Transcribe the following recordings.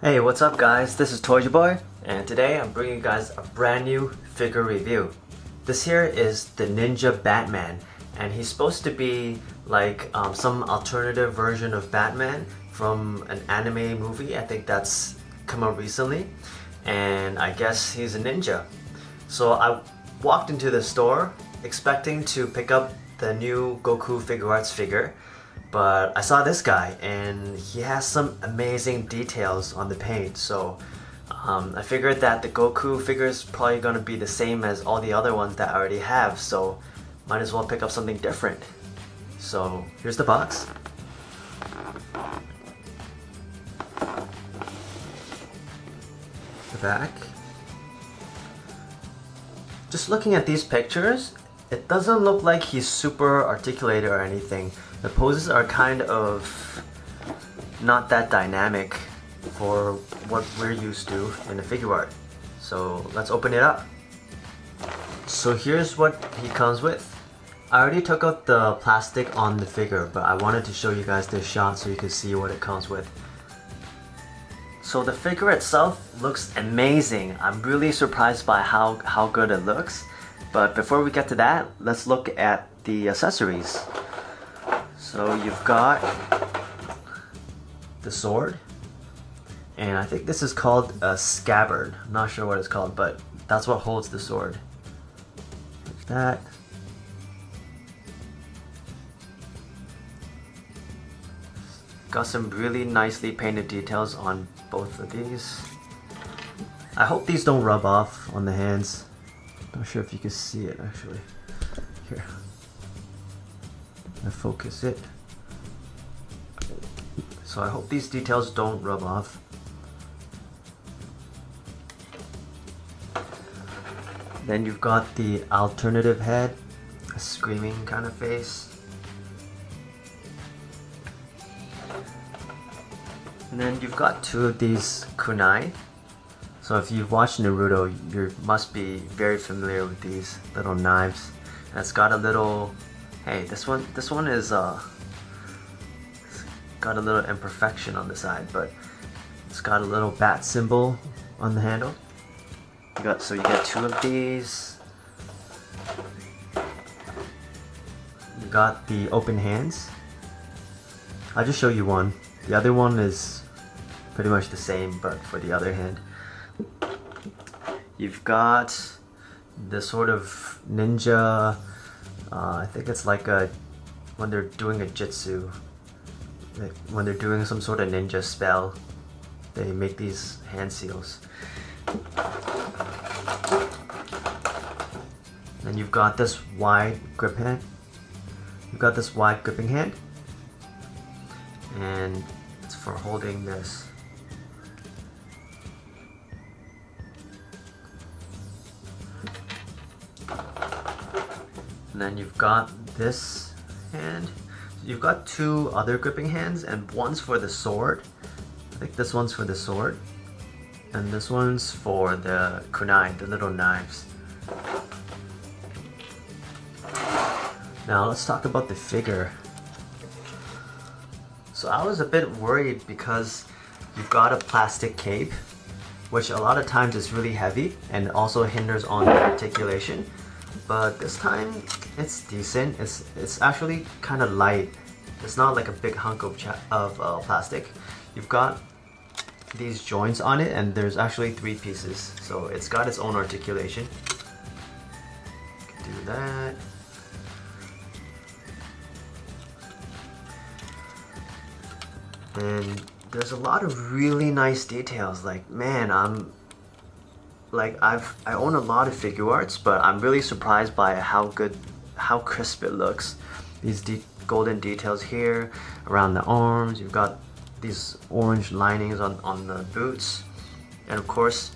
Hey, what's up guys? This is Toy Boy, and today I'm bringing you guys a brand new figure review. This here is the Ninja Batman, and he's supposed to be like some alternative version of Batman from an anime movie. I think that's come out recently, and I guess he's a ninja. So I walked into the store expecting to pick up the new Goku Figuarts figure, but I saw this guy and he has some amazing details on the paint, so I figured that the Goku figure is probably going to be the same as all the other ones that I already have, so might as well pick up something different. So here's the box. The back. Just looking at these pictures, it doesn't look like he's super articulated or anything. The poses are kind of not that dynamic for what we're used to in the figure art. So let's open it up. So here's what he comes with. I already took out the plastic on the figure, but I wanted to show you guys this shot so you can see what it comes with. So the figure itself looks amazing. I'm really surprised by how good it looks. But before we get to that, let's look at the accessories. So you've got the sword, and I think this is called a scabbard. I'm not sure what it's called, but that's what holds the sword. Like that. Got some really nicely painted details on both of these. I hope these don't rub off on the hands. Not sure if you can see it actually. Here. I focus it. So I hope these details don't rub off. Then you've got the alternative head, a screaming kind of face. And then you've got two of these kunai. So if you've watched Naruto, you must be very familiar with these little knives. And it's got a little, hey, this one is got a little imperfection on the side, but it's got a little bat symbol on the handle. So you get two of these. You got the open hands. I'll just show you one. The other one is pretty much the same, but for the other hand. You've got the sort of ninja, I think it's like when they're doing a jitsu, like when they're doing some sort of ninja spell, they make these hand seals. Then you've got this wide grip hand. You've got this wide gripping hand, and it's for holding this. And then you've got this hand. You've got two other gripping hands, and one's for the sword. I think this one's for the sword. And this one's for the kunai, the little knives. Now let's talk about the figure. So I was a bit worried because you've got a plastic cape, which a lot of times is really heavy and also hinders on the articulation. But this time it's decent. It's actually kind of light. It's not like a big hunk of plastic. You've got these joints on it, and there's actually 3 pieces, so it's got its own articulation. Do that. And there's a lot of really nice details. Like, man, I own a lot of figure arts, but I'm really surprised by how crisp it looks. These golden details here around the arms. You've got these orange linings on the boots, and of course,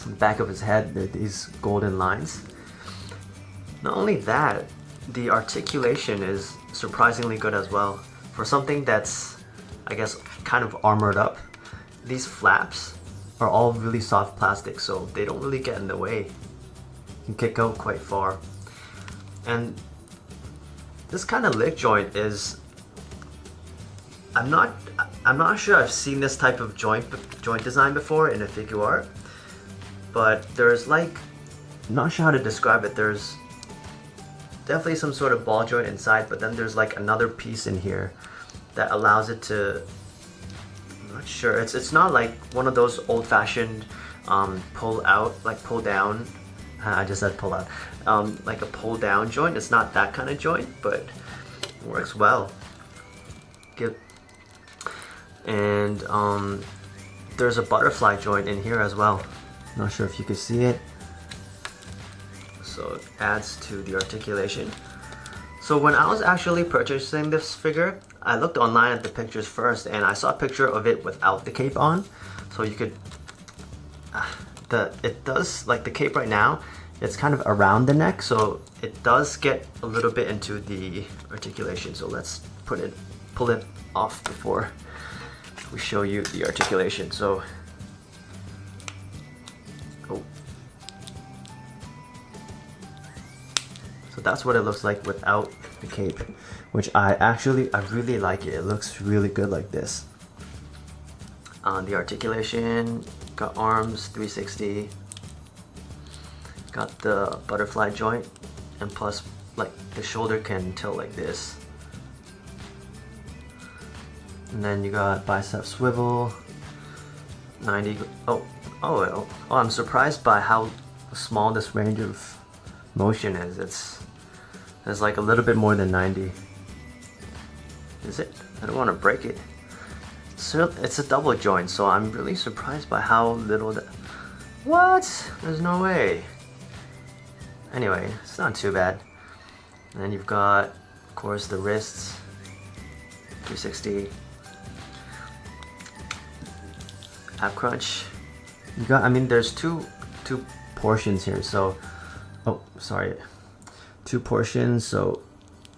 on the back of his head, there are these golden lines. Not only that, the articulation is surprisingly good as well. For something that's, I guess, kind of armored up, these flaps are all really soft plastic, so they don't really get in the way. You can kick out quite far. And this kind of leg joint is, I'm not sure I've seen this type of joint design before in a figure art, but there's like, I'm not sure how to describe it. There's definitely some sort of ball joint inside, but then there's like another piece in here that allows it to, I'm not sure, it's not like one of those old-fashioned pull out, like pull down, I just said pull out, like a pull down joint. It's not that kind of joint, but it works well. Good. And there's a butterfly joint in here as well. Not sure if you can see it. So it adds to the articulation. So when I was actually purchasing this figure, I looked online at the pictures first, and I saw a picture of it without the cape on. So you could, it does, like the cape right now, it's kind of around the neck, so it does get a little bit into the articulation. So let's pull it off before we show you the articulation. So, so that's what it looks like without the cape, which I really like it. It looks really good like this. The articulation, got arms 360, got the butterfly joint, and plus like the shoulder can tilt like this. And then you got bicep swivel, 90. Oh, I'm surprised by how small this range of motion is. It's like a little bit more than 90. Is it? I don't want to break it. So it's a double joint, so I'm really surprised by how little that. What? There's no way. Anyway, it's not too bad. And then you've got, of course, the wrists, 360. Ab crunch. You got, I mean, there's two portions here, so, oh, sorry, 2 portions, so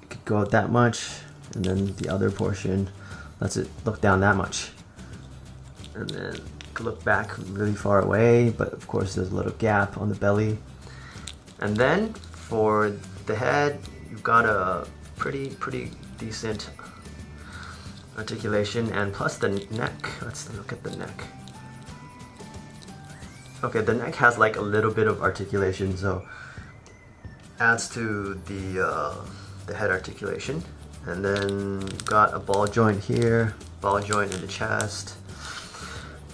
you could go that much, and then the other portion lets it look down that much, and then you could look back really far away, but of course there's a little gap on the belly. And then for the head, you've got a pretty decent articulation, and plus the neck. Let's look at the neck. Okay, the neck has like a little bit of articulation, so adds to the head articulation. And then you've got a ball joint here, ball joint in the chest.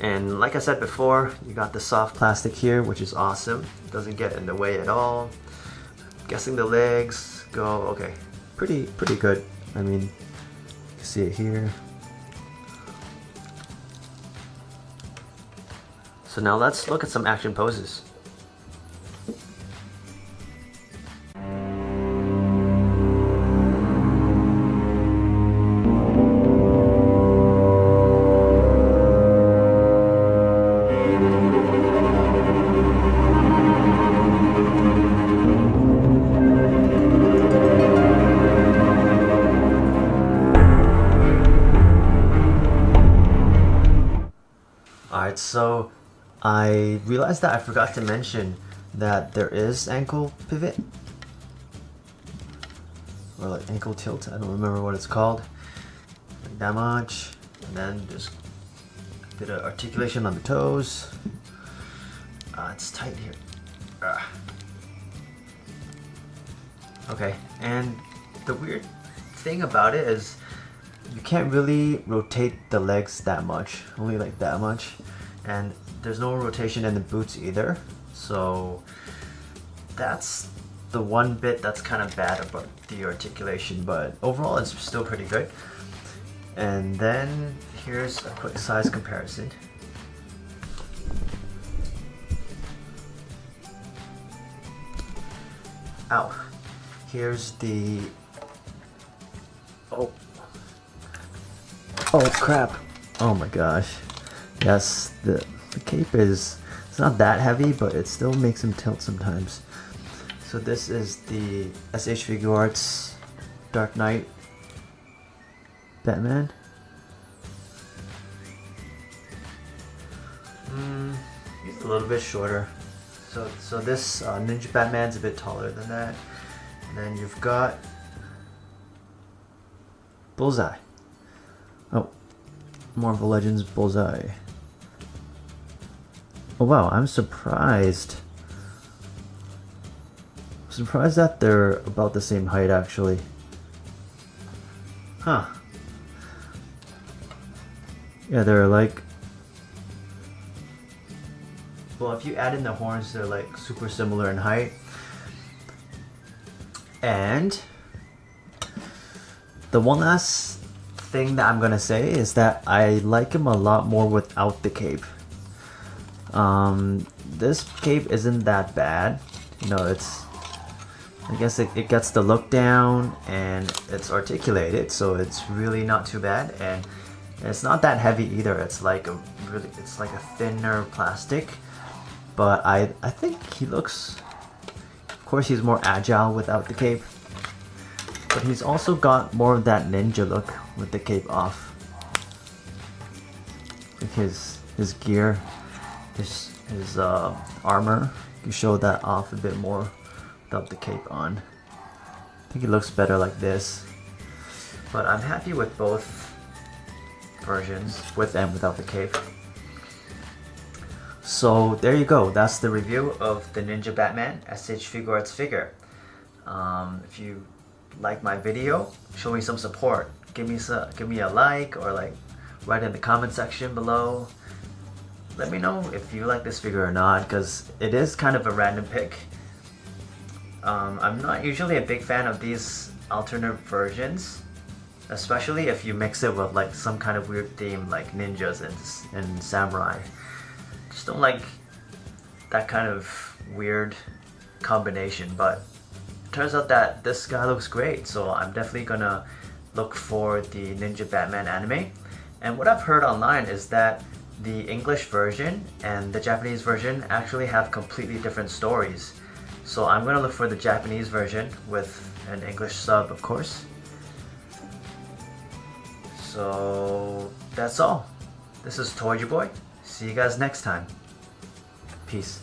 And like I said before, you got the soft plastic here, which is awesome. It doesn't get in the way at all. Guessing the legs go, okay, pretty good. I mean, you can see it here. So now let's look at some action poses. Alright, so I realized that I forgot to mention that there is ankle pivot, or like ankle tilt, I don't remember what it's called, like that much, and then just did an articulation on the toes. It's tight here. Okay, and the weird thing about it is you can't really rotate the legs that much, only like that much, and there's no rotation in the boots either, so that's the one bit that's kind of bad about the articulation, but overall it's still pretty good. And then here's a quick size comparison. Ow. Here's the, oh crap, oh my gosh. Yes, the cape it's not that heavy, but it still makes him tilt sometimes. So this is the SH Figuarts Dark Knight Batman. He's a little bit shorter. So this Ninja Batman's a bit taller than that. And then you've got Bullseye. Oh, Marvel Legends Bullseye. Oh wow, I'm surprised. Surprised that they're about the same height actually. Huh. Yeah, they're like... Well, if you add in the horns, they're like super similar in height. And the one last thing that I'm gonna say is that I like him a lot more without the cape. This cape isn't that bad. You know, it's... I guess it gets the look down and it's articulated, so it's really not too bad. And it's not that heavy either. It's like a thinner plastic. But I think he looks... Of course, he's more agile without the cape. But he's also got more of that ninja look with the cape off. Like his gear, his armor, you show that off a bit more without the cape on. I think it looks better like this. But I'm happy with both versions, with and without the cape. So there you go. That's the review of the Ninja Batman SH Figuarts figure. If you like my video, show me some support. Give me a like, or like write in the comment section below. Let me know if you like this figure or not, because it is kind of a random pick. I'm not usually a big fan of these alternate versions, especially if you mix it with like some kind of weird theme like ninjas and samurai. Just don't like that kind of weird combination, but it turns out that this guy looks great, so I'm definitely gonna look for the Ninja Batman anime. And what I've heard online is that the English version and the Japanese version actually have completely different stories. So I'm gonna look for the Japanese version with an English sub, of course. So that's all. This is Toy Boy. See you guys next time. Peace.